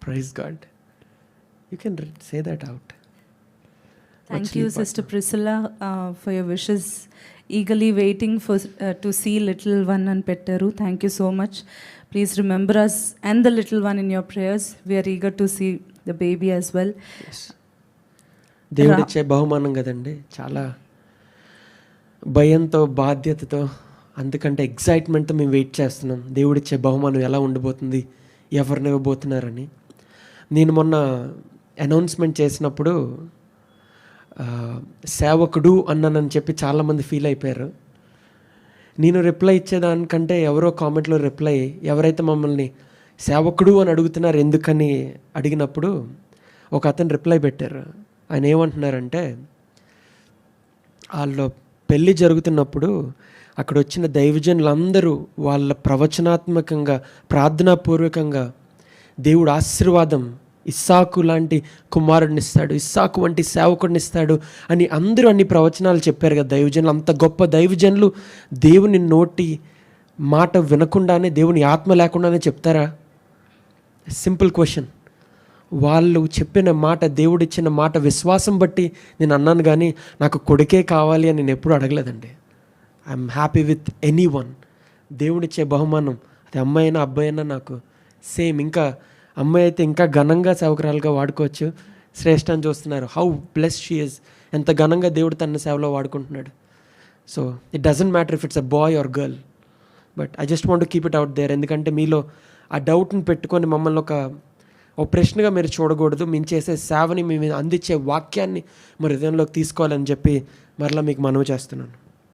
Praise God. You can say that out. Thank you, Sister Priscilla, for your wishes. Eagerly waiting for to see little one and Pettaru. Thank you so much. Please remember us and the little one in your prayers. We are eager to see the baby as well. Yes. దేవుడిచ్చే బహుమానం కదండి, చాలా భయంతో బాధ్యతతో అందుకంటే ఎగ్జైట్మెంట్తో మేము wait చేస్తున్నాం. దేవుడిచ్చే బహుమానం ఎలా ఉండబోతుంది, ఎవరిని ఇవ్వబోతున్నారని. నేను మొన్న అనౌన్స్మెంట్ చేసినప్పుడు సేవకుడు అన్నానని చెప్పి చాలామంది ఫీల్ అయిపోయారు. నేను రిప్లై ఇచ్చేదానికంటే ఎవరో కామెంట్లో రిప్లై, ఎవరైతే మమ్మల్ని సేవకుడు అని అడుగుతున్నారు ఎందుకని అడిగినప్పుడు ఒక అతను రిప్లై పెట్టారు. ఆయన ఏమంటున్నారంటే, వాళ్ళు పెళ్ళి జరుగుతున్నప్పుడు అక్కడ వచ్చిన దైవజనులందరూ వాళ్ళ ప్రవచనాత్మకంగా ప్రార్థనాపూర్వకంగా దేవుడు ఆశీర్వాదం, ఇస్సాకు లాంటి కుమారుడిని ఇస్తాడు, ఇస్సాకు వంటి సేవకుడిని ఇస్తాడు అని అందరూ అన్ని ప్రవచనాలు చెప్పారు కదా దైవజనులు. అంత గొప్ప దైవజనులు దేవుని నోటి మాట వినకుండానే, దేవుని ఆత్మ లేకుండానే చెప్తారా? Simple question. వాళ్ళు చెప్పిన మాట, దేవుడిచ్చిన మాట విశ్వాసం బట్టి నేను అన్నాను, కానీ నాకు కొడుకే కావాలి అని నేను ఎప్పుడూ అడగలేదండి. I'm happy with anyone. దేవుడిచ్చే బహుమానం అది అమ్మాయి అయినా అబ్బాయి అయినా నాకు సేమ్. ఇంకా అమ్మాయి అయితే ఇంకా ఘనంగా సేవకురాలుగా వాడుకోవచ్చు. శ్రేష్ఠ అని చూస్తున్నారు. How bless she is. ఎంత ఘనంగా దేవుడు తన సేవలో వాడుకుంటున్నాడు. So it doesn't matter if it's a boy or girl, but I just want to keep it out there. ఎందుకంటే మీలో ఆ డౌట్ని పెట్టుకొని మమ్మల్ని ఒక ప్రశ్నగా మీరు చూడకూడదు. మేము చేసే సేవని, మేము అందించే వాక్యాన్ని మరి హృదయంలోకి తీసుకోవాలని చెప్పి మరలా మీకు మనవి చేస్తున్నాను.